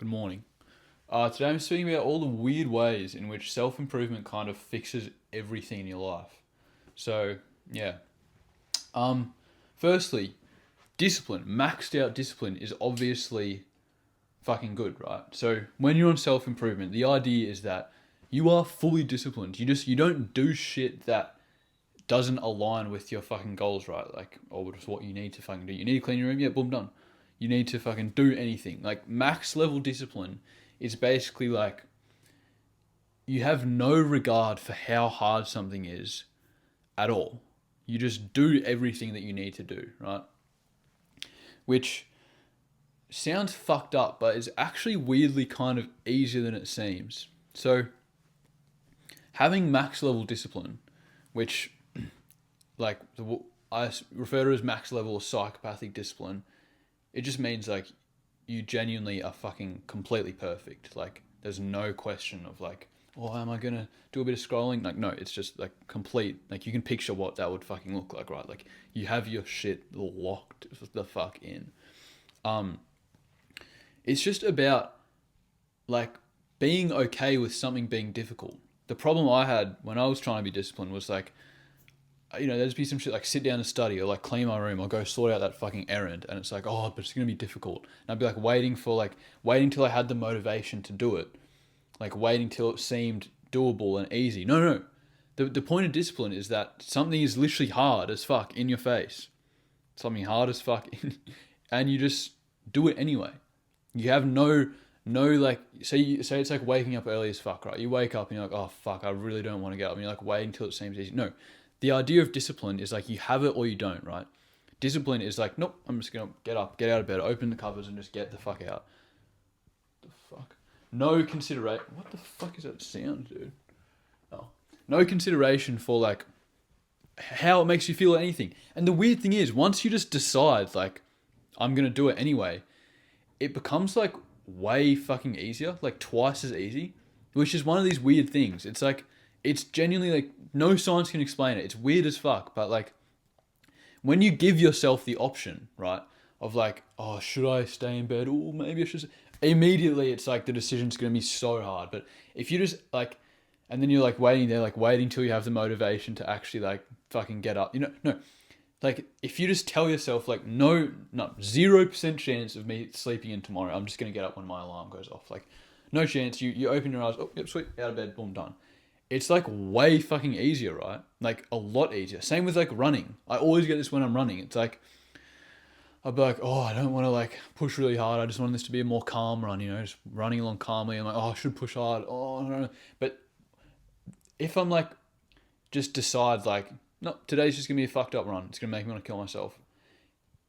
Good morning. Today I'm speaking about all the weird ways in which self improvement kind of fixes everything in your life. So, yeah. Um, Firstly, discipline, maxed out discipline is obviously fucking good, right? So, when you're on self improvement, the idea is that you are fully disciplined. You don't do shit that doesn't align with your fucking goals, right? Like, or just what you need to fucking do. You need to clean your room, yeah, boom, done. You need to fucking do anything. Like, max level discipline is basically like you have no regard for how hard something is at all. You just do everything that you need to do, right? Which sounds fucked up, but is actually weirdly kind of easier than it seems. So, having max level discipline, which like I refer to as max level psychopathic discipline, it just means like you genuinely are fucking completely perfect. Like there's no question of like, oh, am I gonna do a bit of scrolling? Like no, it's just like complete. Like you can picture what that would fucking look like, right? Like you have your shit locked the fuck in. Um, it's just about like being okay with something being difficult. The problem I had when I was trying to be disciplined was like there'd just be some shit like sit down and study or like clean my room or go sort out that fucking errand. And it's like, oh, but it's going to be difficult. And I'd be like waiting till I had the motivation to do it. Like waiting till it seemed doable and easy. No, no. The point of discipline is that something is literally hard as fuck in your face. Something hard as fuck. And you just do it anyway. You have no like say it's like waking up early as fuck, right? You wake up and you're like, oh fuck, I really don't want to get up. And you're like waiting till it seems easy. No, the idea of discipline is like you have it or you don't, right? Discipline is like, nope, I'm just gonna get up, get out of bed, open the covers, and just get the fuck out. The fuck? No consideration. What the fuck is that sound, dude? Oh, no consideration for like how it makes you feel or anything. And the weird thing is, once you just decide like I'm gonna do it anyway, it becomes like way fucking easier, like twice as easy, which is one of these weird things. It's like it's genuinely like no science can explain it. It's weird as fuck, but like when you give yourself the option, right, of like, oh, should I stay in bed? Oh, maybe I should. Immediately, it's like the decision's gonna be so hard. But if you just like, and then you're like waiting there, like waiting till you have the motivation to actually like fucking get up. No, like if you just tell yourself like no 0% chance of me sleeping in tomorrow, I'm just gonna get up when my alarm goes off. Like no chance. You open your eyes, oh yep, sweet, out of bed, boom, done. It's like way fucking easier, right? Like a lot easier. Same with like running. I always get this when I'm running. It's like I'll be like, oh, I don't want to like push really hard. I just want this to be a more calm run, just running along calmly. I'm like, oh, I should push hard. Oh, no. But if I'm like, just decide like, no, today's just gonna be a fucked up run. It's gonna make me want to kill myself.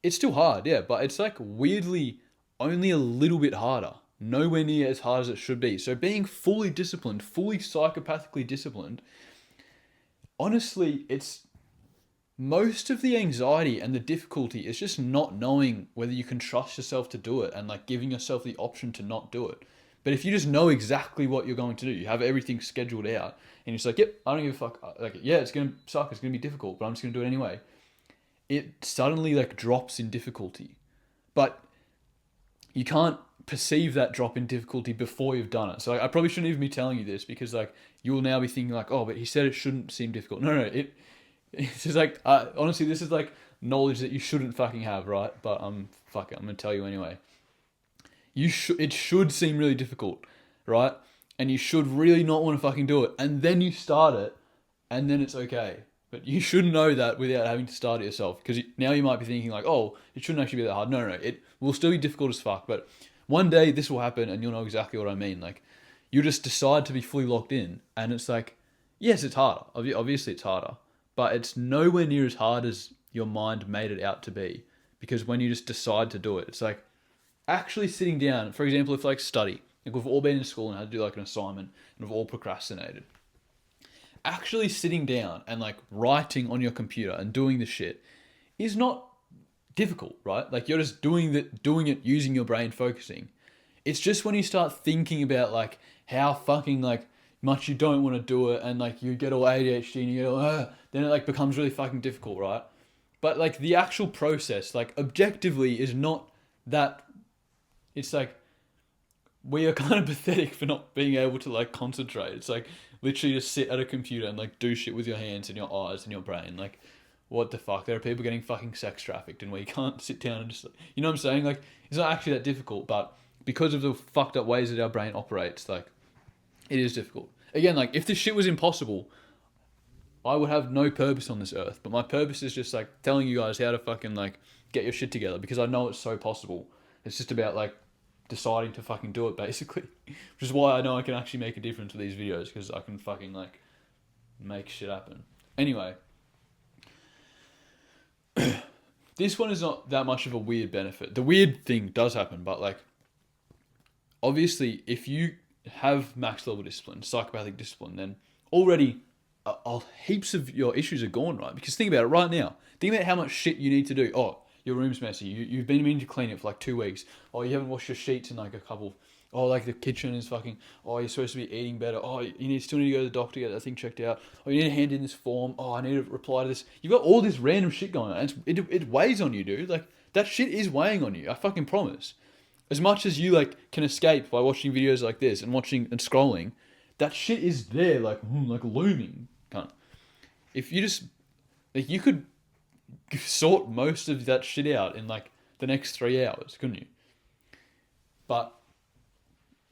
It's still hard, yeah, but it's like weirdly only a little bit harder. Nowhere near as hard as it should be. So being fully disciplined, fully psychopathically disciplined, honestly, it's most of the anxiety and the difficulty is just not knowing whether you can trust yourself to do it and like giving yourself the option to not do it. But if you just know exactly what you're going to do, you have everything scheduled out, and you're just like, yep, I don't give a fuck. Like, yeah, it's gonna suck, it's gonna be difficult, but I'm just gonna do it anyway. It suddenly like drops in difficulty, but you can't perceive that drop in difficulty before you've done it. So like, I probably shouldn't even be telling you this because like you'll now be thinking like, oh, but he said it shouldn't seem difficult. No, it's just like honestly, this is like knowledge that you shouldn't fucking have, right? But fuck it, I'm gonna tell you anyway. It should seem really difficult, right? And you should really not want to fucking do it, and then you start it, and then it's okay. But you should know that without having to start it yourself, because now you might be thinking like, oh, it shouldn't actually be that hard. No, no, it will still be difficult as fuck, but one day this will happen, and you'll know exactly what I mean. Like, you just decide to be fully locked in, and it's like, yes, it's harder. Obviously, it's harder, but it's nowhere near as hard as your mind made it out to be. Because when you just decide to do it, it's like actually sitting down. For example, if like study, like we've all been in school and had to do like an assignment, and we've all procrastinated. Actually sitting down and like writing on your computer and doing the shit is not difficult, right? Like you're just doing it using your brain focusing. It's just when you start thinking about like how fucking like much you don't want to do it and like you get all ADHD and you get all then it like becomes really fucking difficult, right? But like the actual process, like objectively, is not that. It's like we are kind of pathetic for not being able to like concentrate. It's like literally just sit at a computer and like do shit with your hands and your eyes and your brain. Like, what the fuck? There are people getting fucking sex trafficked and we can't sit down and just, you know what I'm saying? Like, it's not actually that difficult, but because of the fucked up ways that our brain operates, like, it is difficult. Again, like, if this shit was impossible, I would have no purpose on this earth. But my purpose is just like telling you guys how to fucking like get your shit together because I know it's so possible. It's just about like deciding to fucking do it basically, which is why I know I can actually make a difference with these videos because I can fucking like make shit happen. Anyway, this one is not that much of a weird benefit. The weird thing does happen, but like, obviously, if you have max level discipline, psychopathic discipline, then already heaps of your issues are gone, right? Because think about it right now. Think about how much shit you need to do. Oh, your room's messy. You've been meaning to clean it for like 2 weeks. Oh, you haven't washed your sheets in like a couple. Oh, like the kitchen is fucking. Oh, you're supposed to be eating better. Oh, still need to go to the doctor to get that thing checked out. Oh, you need to hand in this form. Oh, I need to reply to this. You've got all this random shit going on. It weighs on you, dude. Like that shit is weighing on you. I fucking promise. As much as you like can escape by watching videos like this and watching and scrolling, that shit is there, like looming. If you just like, you could sort most of that shit out in like the next 3 hours, couldn't you? But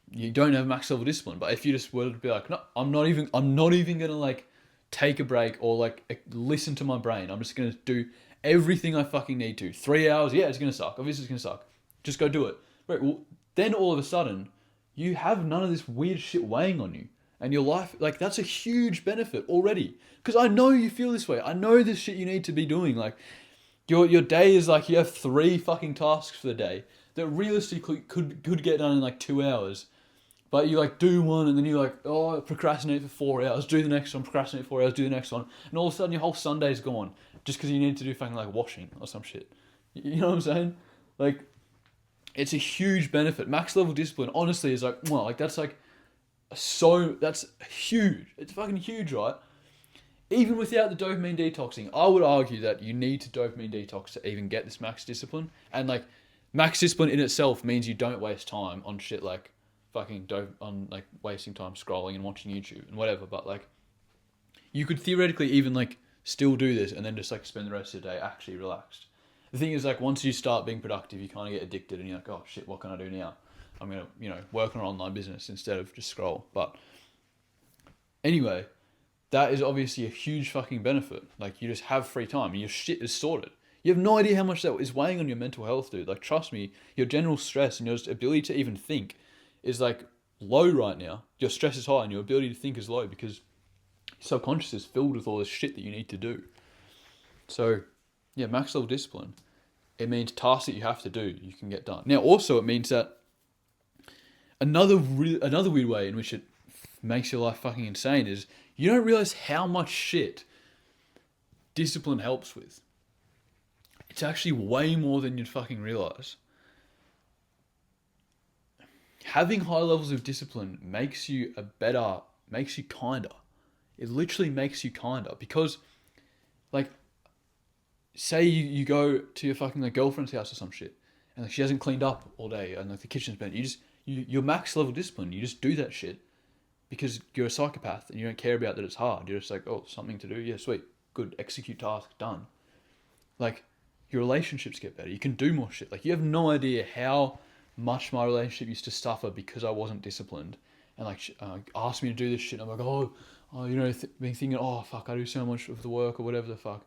you don't have max level discipline. But if you just were to be like, no, I'm not even gonna like take a break or like listen to my brain. I'm just gonna do everything I fucking need to. 3 hours, yeah, it's gonna suck. Obviously, it's gonna suck. Just go do it. Right. Well, then all of a sudden, you have none of this weird shit weighing on you, and your life, like, that's a huge benefit already. Because I know you feel this way. I know this shit you need to be doing. Like, your day is like you have 3 fucking tasks for the day that realistically could get done in like 2 hours. But you like do one and then you like, oh, procrastinate for 4 hours, do the next one, procrastinate 4 hours, do the next one. And all of a sudden your whole Sunday's gone just because you need to do fucking like washing or some shit. You know what I'm saying? Like, it's a huge benefit. Max level discipline, honestly, is like, well, like that's huge. It's fucking huge, right? Even without the dopamine detoxing, I would argue that you need to dopamine detox to even get this max discipline. And like, max discipline in itself means you don't waste time on shit like fucking on like wasting time scrolling and watching YouTube and whatever. But like, you could theoretically even like still do this and then just like spend the rest of the day actually relaxed. The thing is, like, once you start being productive, you kind of get addicted and you're like, oh shit, what can I do now? I'm going to, work on an online business instead of just scroll. But anyway, that is obviously a huge fucking benefit. Like, you just have free time and your shit is sorted. You have no idea how much that is weighing on your mental health, dude. Like, trust me, your general stress and your ability to even think is like low right now. Your stress is high and your ability to think is low because your subconscious is filled with all this shit that you need to do. So, yeah, max level discipline. It means tasks that you have to do, you can get done. Now, also, it means that another weird way in which it makes your life fucking insane is you don't realize how much shit discipline helps with. It's actually way more than you'd fucking realize. Having high levels of discipline makes you kinder. It literally makes you kinder because, like, say you go to your fucking like girlfriend's house or some shit, and like she hasn't cleaned up all day, and like the kitchen's been. You're max level discipline. You just do that shit because you're a psychopath and you don't care about that it's hard. You're just like, oh, something to do. Yeah, sweet, good. Execute task, done. Like, your relationships get better. You can do more shit. Like, you have no idea how much my relationship used to suffer because I wasn't disciplined, and like asked me to do this shit. And I'm like, being thinking, oh fuck, I do so much of the work or whatever the fuck.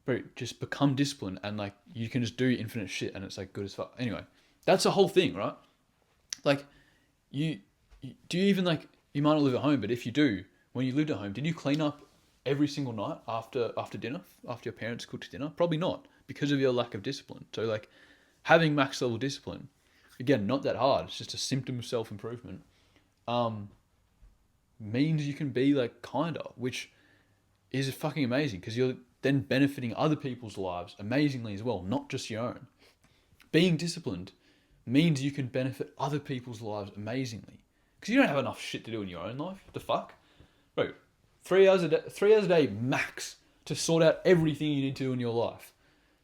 But just become disciplined and like you can just do infinite shit and it's like good as fuck. Anyway, that's the whole thing, right? Like, you even like, you might not live at home, but if you do, when you lived at home, did you clean up every single night after dinner, after your parents cooked dinner? Probably not, because of your lack of discipline. So like, having max level discipline, again, not that hard. It's just a symptom of self-improvement. Means you can be like kinder, which is fucking amazing because you're then benefiting other people's lives amazingly as well, not just your own. Being disciplined means you can benefit other people's lives amazingly because you don't have enough shit to do in your own life. What the fuck? Bro, 3 hours a day max to sort out everything you need to do in your life.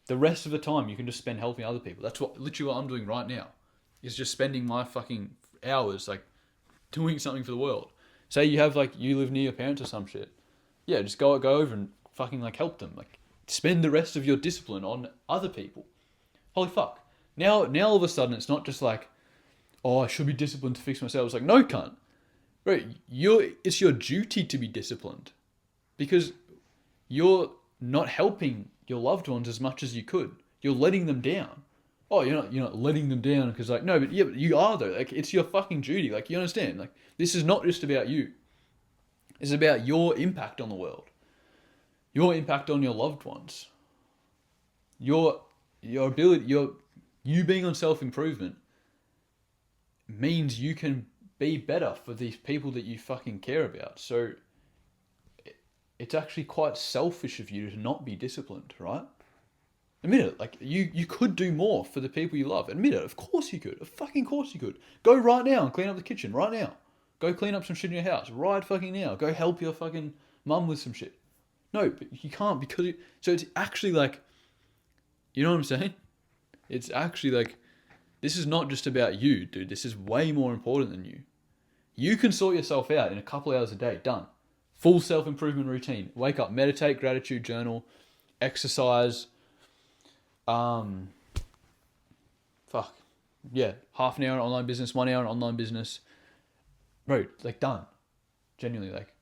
The rest of the time you can just spend helping other people. That's literally what I'm doing right now, is just spending my fucking hours like doing something for the world. Say you have like you live near your parents or some shit. Yeah, just go over and fucking like help them. Like spend the rest of your discipline on other people. Holy fuck. Now all of a sudden it's not just like, oh, I should be disciplined to fix myself. It's like, no, cunt. Right, it's your duty to be disciplined because you're not helping your loved ones as much as you could. You're letting them down. Oh, you're not letting them down because like, no, but yeah, but you are though. Like it's your fucking duty. Like you understand? Like this is not just about you. It's about your impact on the world. Your impact on your loved ones. Your ability, you being on self-improvement means you can be better for these people that you fucking care about. So it's actually quite selfish of you to not be disciplined, right? Admit it. Like you could do more for the people you love. Admit it. Of course you could. Of fucking course you could. Go right now and clean up the kitchen right now. Go clean up some shit in your house right fucking now. Go help your fucking mum with some shit. No, but you can't because so it's actually like, you know what I'm saying? It's actually like, this is not just about you, dude. This is way more important than you. You can sort yourself out in a couple hours a day. Done. Full self-improvement routine. Wake up, meditate, gratitude journal, exercise. Half an hour on online business, 1 hour on online business. Bro, like done. Genuinely, like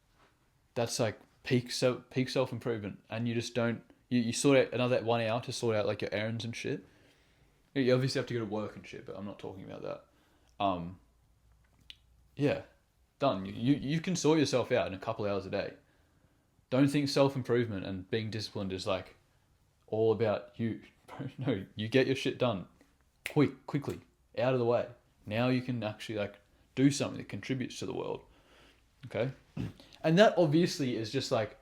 that's like peak self-improvement. And you just don't, you sort out another 1 hour to sort out like your errands and shit. You obviously have to go to work and shit, but I'm not talking about that. Yeah, done. You can sort yourself out in a couple hours a day. Don't think self-improvement and being disciplined is like all about you. No, you get your shit done quickly, out of the way. Now you can actually like do something that contributes to the world. Okay? And that obviously is just like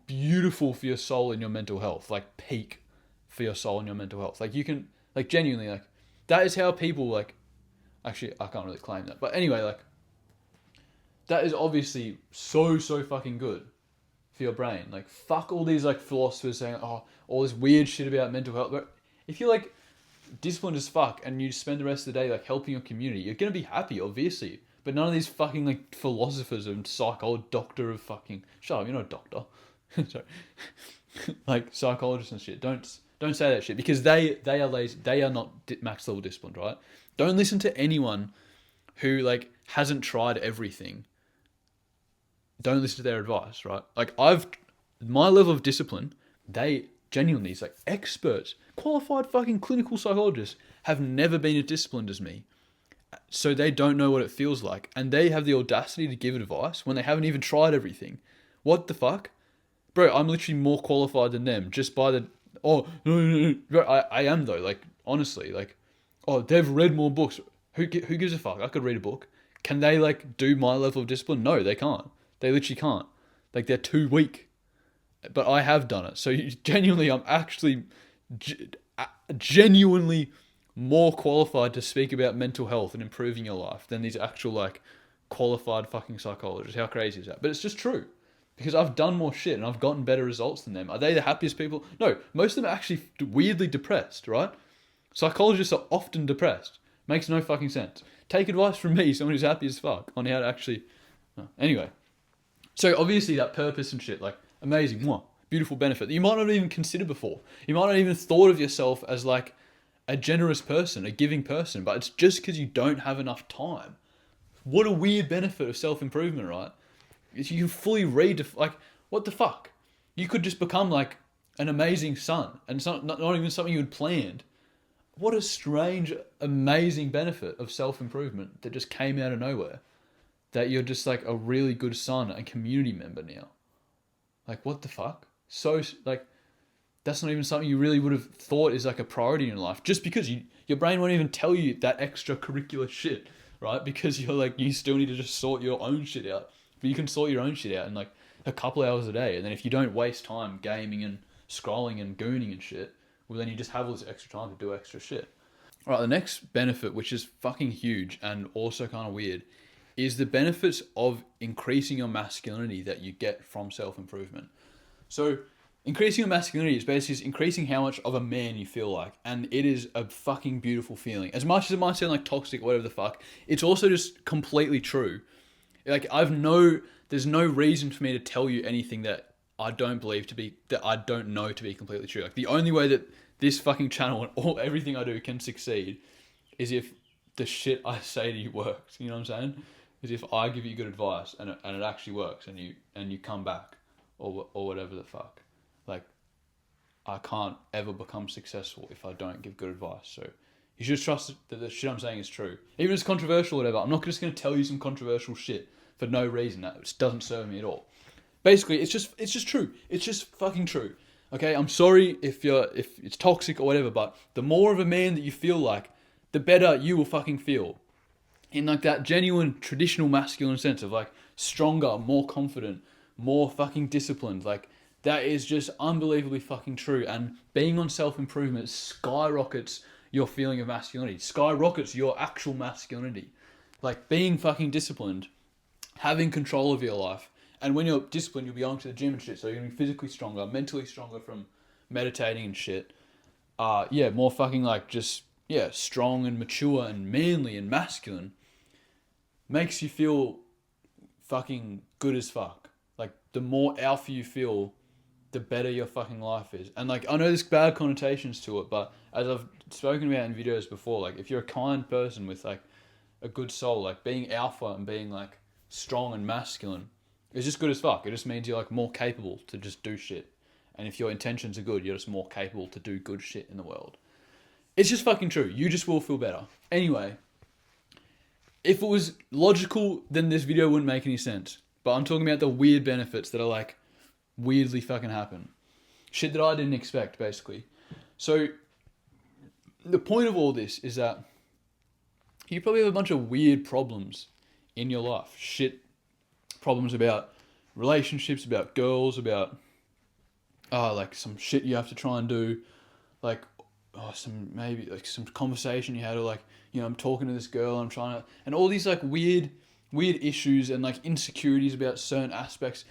beautiful for your soul and your mental health, like peak for your soul and your mental health. Like you can, like genuinely, like that is how people like, actually I can't really claim that, but anyway, like that is obviously so fucking good for your brain. Like fuck all these like philosophers saying, oh, all this weird shit about mental health. But if you're like disciplined as fuck and you spend the rest of the day like helping your community, you're gonna be happy, obviously. But none of these fucking like philosophers and doctor of fucking, shut up, you're not a doctor. Sorry. Like psychologists and shit. Don't say that shit because they are lazy. They are not max level disciplined, right? Don't listen to anyone who like hasn't tried everything. Don't listen to their advice, right? Like my level of discipline, they genuinely, it's like experts, qualified fucking clinical psychologists have never been as disciplined as me. So they don't know what it feels like. And they have the audacity to give advice when they haven't even tried everything. What the fuck? Bro, I'm literally more qualified than them just by the, no. Bro, I am though, like, honestly, like, oh, they've read more books. Who gives a fuck? I could read a book. Can they like do my level of discipline? No, they can't. They literally can't. Like they're too weak. But I have done it. So genuinely, I'm actually genuinely more qualified to speak about mental health and improving your life than these actual like qualified fucking psychologists. How crazy is that? But it's just true. Because I've done more shit and I've gotten better results than them. Are they the happiest people? No, most of them are actually weirdly depressed, right? Psychologists are often depressed. Makes no fucking sense. Take advice from me, someone who's happy as fuck, on how to actually... Anyway. So obviously that purpose and shit, like, amazing, what? Beautiful benefit that you might not even consider before. You might not even thought of yourself as like a generous person, a giving person, but it's just because you don't have enough time. What a weird benefit of self-improvement, right? You can fully like, what the fuck? You could just become like an amazing son, and it's not even something you had planned. What a strange, amazing benefit of self-improvement that just came out of nowhere. That you're just like a really good son and community member now. Like, what the fuck? So, like, that's not even something you really would have thought is like a priority in life. Just because your brain won't even tell you that extracurricular shit, right? Because you're like, you still need to just sort your own shit out. But you can sort your own shit out in like a couple hours a day. And then if you don't waste time gaming and scrolling and gooning and shit, well, then you just have all this extra time to do extra shit. All right, the next benefit, which is fucking huge and also kind of weird, is the benefits of increasing your masculinity that you get from self-improvement. So Increasing your masculinity is basically just increasing how much of a man you feel like, and it is a fucking beautiful feeling. As much as it might sound like toxic or whatever the fuck, it's also just completely true. Like there's no reason for me to tell you anything that I don't believe to be, that I don't know to be completely true. Like the only way that this fucking channel and everything I do can succeed is if the shit I say to you works. You know what I'm saying? Is if I give you good advice and it actually works and you come back or whatever the fuck. Like, I can't ever become successful if I don't give good advice. So you should trust that the shit I'm saying is true. Even if it's controversial or whatever, I'm not just going to tell you some controversial shit for no reason. That just doesn't serve me at all. Basically, it's just true. It's just fucking true. Okay, I'm sorry if it's toxic or whatever, but the more of a man that you feel like, the better you will fucking feel. In like that genuine traditional masculine sense of like stronger, more confident, more fucking disciplined. Like that is just unbelievably fucking true. And being on self-improvement skyrockets your feeling of masculinity, skyrockets your actual masculinity. Like being fucking disciplined, having control of your life. And when you're disciplined, you'll be going to the gym and shit. So you're going to be physically stronger, mentally stronger from meditating and shit. Yeah, more fucking like just, yeah, strong and mature and manly and masculine. Makes you feel fucking good as fuck. Like the more alpha you feel, the better your fucking life is. And like I know there's bad connotations to it, but as I've spoken about in videos before, like if you're a kind person with like a good soul, like being alpha and being like strong and masculine is just good as fuck. It just means you're like more capable to just do shit. And if your intentions are good, you're just more capable to do good shit in the world. It's just fucking true. You just will feel better. Anyway, if it was logical, then this video wouldn't make any sense. But I'm talking about the weird benefits that are like weirdly fucking happen. Shit that I didn't expect, basically. So, the point of all this is that you probably have a bunch of weird problems in your life. Shit, problems about relationships, about girls, about like some shit you have to try and do, like some conversation you had, or like, you know, I'm talking to this girl, I'm trying to, and all these like weird issues and like insecurities about certain aspects,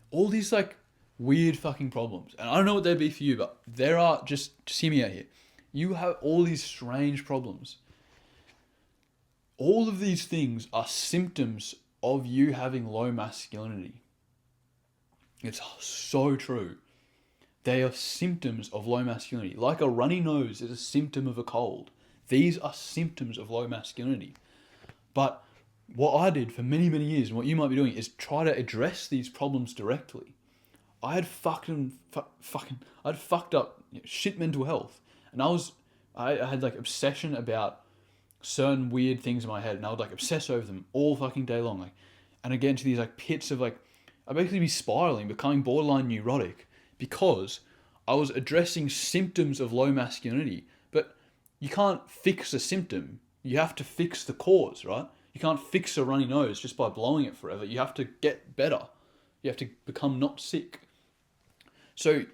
all these like weird fucking problems. And I don't know what they'd be for you, but there are, just hear me out here. You have all these strange problems. All of these things are symptoms of you having low masculinity. It's so true. They are symptoms of low masculinity. Like a runny nose is a symptom of a cold. These are symptoms of low masculinity. But what I did for many, many years, and what you might be doing, is try to address these problems directly. I had I'd fucked up shit mental health. And I had like obsession about certain weird things in my head, and I would like obsess over them all fucking day long. Like, and I get into these like pits of like, I'd basically be spiraling, becoming borderline neurotic, because I was addressing symptoms of low masculinity. But you can't fix a symptom. You have to fix the cause, right? You can't fix a runny nose just by blowing it forever. You have to get better. You have to become not sick. So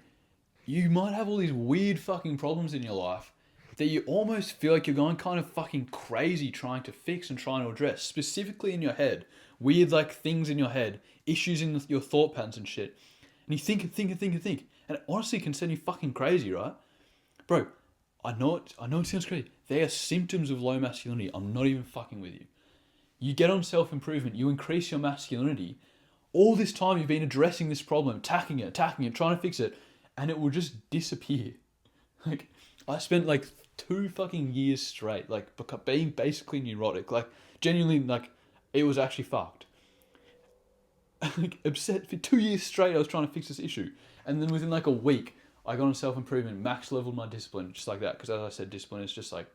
you might have all these weird fucking problems in your life that you almost feel like you're going kind of fucking crazy trying to fix and trying to address, specifically in your head. Weird like things in your head, issues in your thought patterns and shit. And you think and think and think and think. And it honestly can send you fucking crazy, right? Bro, I know it sounds crazy. They are symptoms of low masculinity. I'm not even fucking with you. You get on self-improvement, you increase your masculinity. All this time you've been addressing this problem, attacking it, trying to fix it, and it will just disappear. Like, I spent like 2 fucking years straight, like, being basically neurotic. Like, genuinely, like, it was actually fucked. Like, upset for 2 years straight, I was trying to fix this issue. And then within like a week, I got on self-improvement, max leveled my discipline, just like that. Because as I said, discipline is just like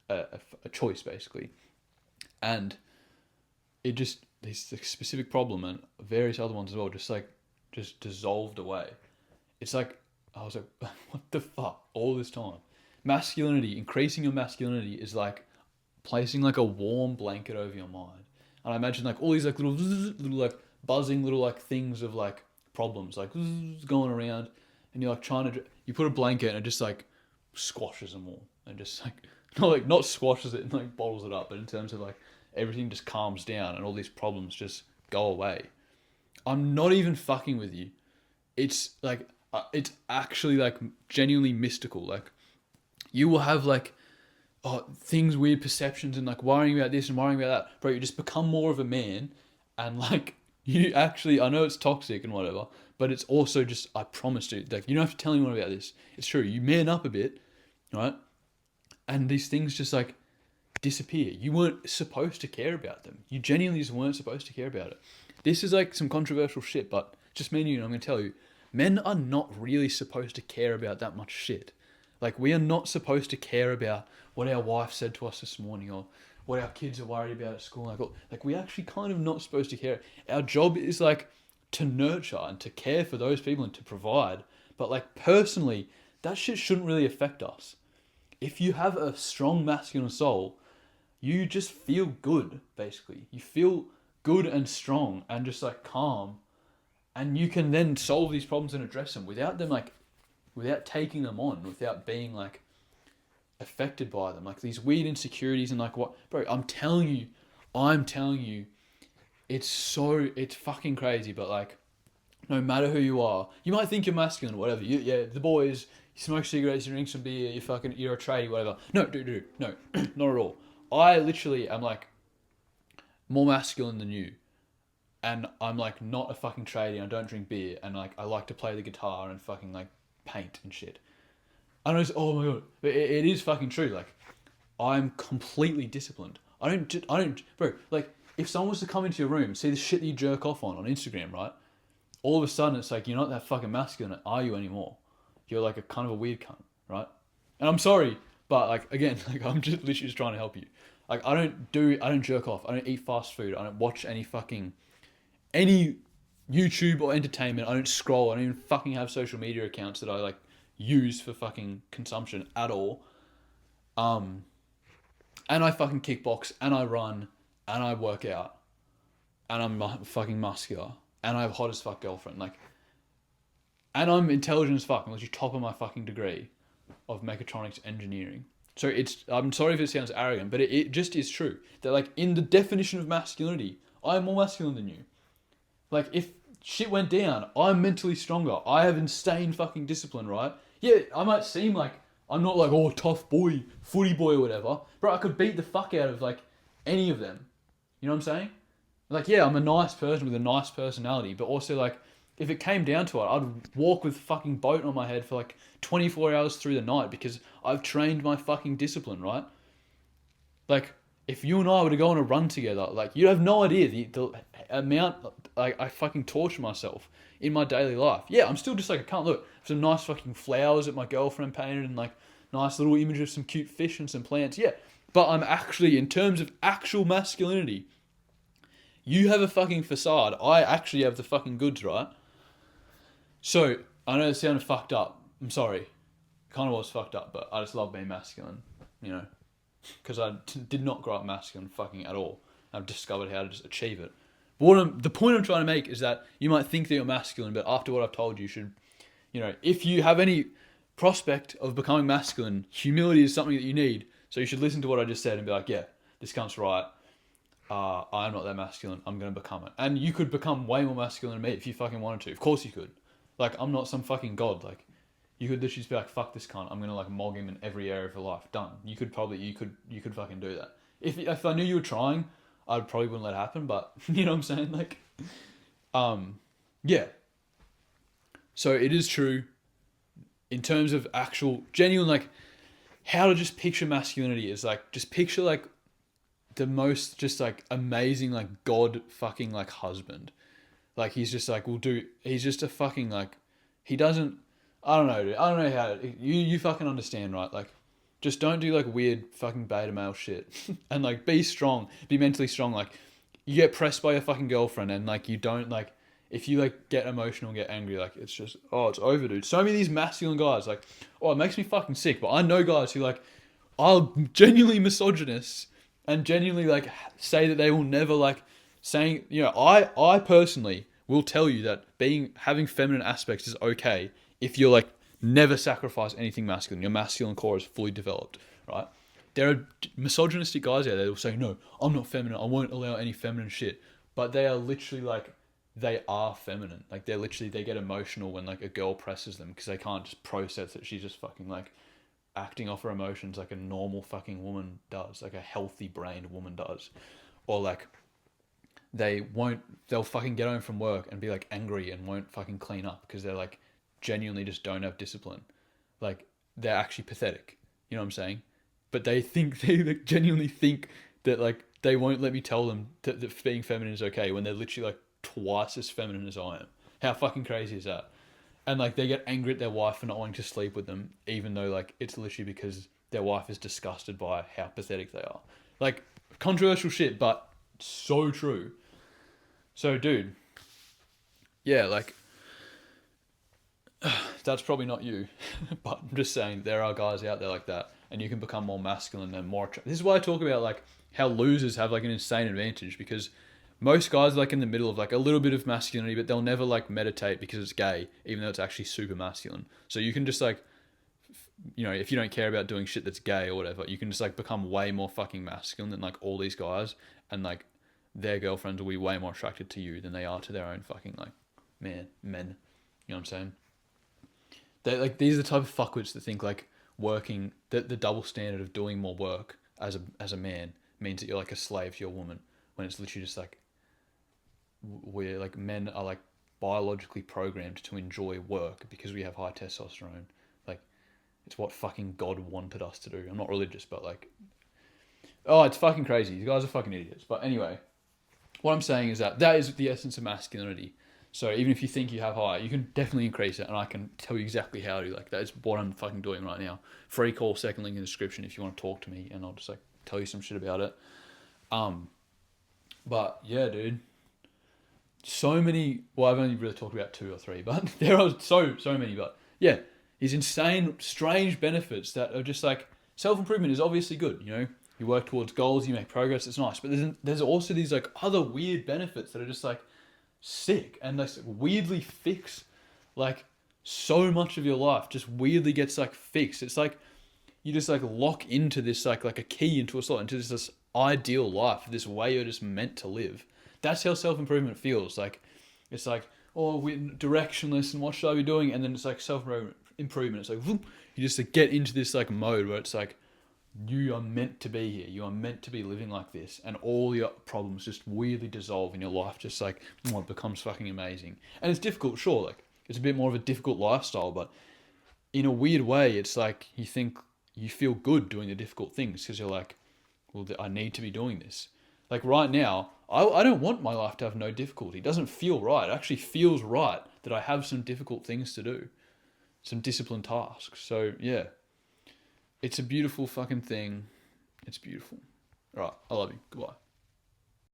a choice, basically. And it just, this specific problem and various other ones as well, just dissolved away. It's like, I was like, what the fuck? All this time. Masculinity, increasing your masculinity is like placing like a warm blanket over your mind. And I imagine like all these like little like buzzing little like things of like problems like going around, and you're like trying to, you put a blanket and it just like squashes them all, and just like not squashes it and like bottles it up, but in terms of like everything just calms down and all these problems just go away. I'm not even fucking with you. It's like It's actually like genuinely mystical. Like you will have like things, weird perceptions, and like worrying about this and worrying about that, bro. You just become more of a man, and like you actually, I know it's toxic and whatever, but it's also just, I promise you, like you don't have to tell anyone about this. It's true. You man up a bit, right? And these things just like disappear. You weren't supposed to care about them. You genuinely just weren't supposed to care about it. This is like some controversial shit, but just me and you, and I'm gonna tell you, men are not really supposed to care about that much shit. Like we are not supposed to care about what our wife said to us this morning or what our kids are worried about at school. Like we actually kind of not supposed to care. Our job is like to nurture and to care for those people and to provide. But like personally, that shit shouldn't really affect us. If you have a strong masculine soul, you just feel good, basically. You feel good and strong and just like calm. And you can then solve these problems and address them without them like, without taking them on, without being like affected by them. Like these weird insecurities and like what, bro, I'm telling you, it's fucking crazy. But like, no matter who you are, you might think you're masculine or whatever. Yeah, the boys, you smoke cigarettes, you drink some beer, you're a tradie, whatever. No, dude, no, not at all. I literally am like more masculine than you. And I'm like not a fucking tradie, I don't drink beer, and like I like to play the guitar and fucking like paint and shit. I know, oh my god, but it is fucking true. Like, I'm completely disciplined. I don't, bro. Like, if someone was to come into your room, see the shit that you jerk off on Instagram, right? All of a sudden, it's like you're not that fucking masculine, are you anymore? You're like a kind of a weird cunt, right? And I'm sorry, but like again, like I'm just literally just trying to help you. Like I don't jerk off. I don't eat fast food. I don't watch any YouTube or entertainment. I don't scroll. I don't even fucking have social media accounts that I like use for fucking consumption at all. And I fucking kickbox and I run and I work out and I'm fucking muscular and I have hot as fuck girlfriend. Like, and I'm intelligent as fuck. I'm literally top of my fucking degree of mechatronics engineering. So I'm sorry if it sounds arrogant, but it just is true that like in the definition of masculinity, I'm more masculine than you. Like if shit went down, I'm mentally stronger. I have insane fucking discipline, right? Yeah, I might seem like I'm not like, oh, tough boy, footy boy or whatever. Bro, I could beat the fuck out of like any of them. You know what I'm saying? Like, yeah, I'm a nice person with a nice personality, but also like, if it came down to it, I'd walk with fucking boat on my head for like 24 hours through the night because I've trained my fucking discipline, right? Like, if you and I were to go on a run together, like, you'd have no idea the amount, like, I fucking torture myself in my daily life. Yeah, I'm still just like, I can't look. Some nice fucking flowers that my girlfriend painted and like, nice little image of some cute fish and some plants. Yeah, but I'm actually, in terms of actual masculinity, you have a fucking facade. I actually have the fucking goods, right? So, I know it sounded fucked up. I'm sorry. It kind of was fucked up, but I just love being masculine, you know? Because I did not grow up masculine fucking at all. I've discovered how to just achieve it. But the point I'm trying to make is that you might think that you're masculine, but after what I've told you, you should, you know, if you have any prospect of becoming masculine, humility is something that you need. So you should listen to what I just said and be like, yeah, this cunt's right. I'm not that masculine. I'm going to become it. And you could become way more masculine than me if you fucking wanted to. Of course you could. Like, I'm not some fucking god. Like, you could literally just be like, fuck this cunt. I'm going to like mog him in every area of your life. Done. You could fucking do that. If I knew you were trying, I probably wouldn't let it happen. But you know what I'm saying? Like, yeah. So it is true in terms of actual genuine, like how to just picture masculinity is like, just picture like the most just like amazing, like God fucking like husband. Like he's just like, he's just a fucking like, he doesn't, I don't know, dude. I don't know how, you fucking understand, right? Like, just don't do like weird fucking beta male shit. And like, be strong, be mentally strong. Like, you get pressed by your fucking girlfriend and like, you don't like, if you like get emotional, get angry, like it's just, oh, it's over, dude. So many of these masculine guys, like, oh, it makes me fucking sick. But I know guys who like, are genuinely misogynist and genuinely like say that they will never like saying, you know, I personally will tell you that having feminine aspects is okay if you're like never sacrifice anything masculine. Your masculine core is fully developed, right? There are misogynistic guys out there that will say, no, I'm not feminine. I won't allow any feminine shit. But they are literally like they are feminine. Like they're literally, they get emotional when like a girl presses them because they can't just process that she's just fucking like acting off her emotions like a normal fucking woman does, like a healthy brained woman does. Or like they'll fucking get home from work and be like angry and won't fucking clean up because they're like genuinely just don't have discipline. Like they're actually pathetic. You know what I'm saying? But they think, they like genuinely think that like they won't let me tell them that being feminine is okay when they're literally like twice as feminine as I am. How fucking crazy is that? And like they get angry at their wife for not wanting to sleep with them, even though like it's literally because their wife is disgusted by how pathetic they are. Like controversial shit, but so true. So, dude, yeah, like that's probably not you, but I'm just saying there are guys out there like that, and you can become more masculine and more. This is why I talk about like how losers have like an insane advantage because most guys are like in the middle of like a little bit of masculinity, but they'll never like meditate because it's gay, even though it's actually super masculine. So you can just like, you know, if you don't care about doing shit that's gay or whatever, you can just like become way more fucking masculine than like all these guys, and like their girlfriends will be way more attracted to you than they are to their own fucking like men. You know what I'm saying? They like, these are the type of fuckwits that think like working, the double standard of doing more work as a man means that you're like a slave to your woman, when it's literally just like we're like, men are like biologically programmed to enjoy work because we have high testosterone. Like it's what fucking God wanted us to do. I'm not religious, but like, oh, it's fucking crazy. These guys are fucking idiots. But anyway, what I'm saying is that is the essence of masculinity. So even if you think you have high, you can definitely increase it, and I can tell you exactly how to. Like that's what I'm fucking doing right now. Free call, second link in the description if you want to talk to me, and I'll just like tell you some shit about it. But yeah, dude. So many. Well, I've only really talked about 2 or 3, but there are so many. But yeah, these insane, strange benefits that are just like, self improvement is obviously good. You know, you work towards goals, you make progress. It's nice, but there's also these like other weird benefits that are just like sick, and they weirdly fix like so much of your life. Just weirdly gets like fixed. It's like you just like lock into this like a key into a slot, into this ideal life, this way you're just meant to live. That's how self improvement feels. Like it's like, oh, we're directionless and what should I be doing? And then it's like self improvement. It's like whoop, you just like, get into this like mode where it's like you are meant to be here. You are meant to be living like this, and all your problems just weirdly dissolve in your life. Just like, oh, it becomes fucking amazing. And it's difficult, sure. Like it's a bit more of a difficult lifestyle, but in a weird way, it's like you think you feel good doing the difficult things because you're like, well, I need to be doing this. Like right now, I don't want my life to have no difficulty. It doesn't feel right. It actually feels right that I have some difficult things to do, some disciplined tasks. So yeah, it's a beautiful fucking thing. It's beautiful. All right, I love you. Goodbye.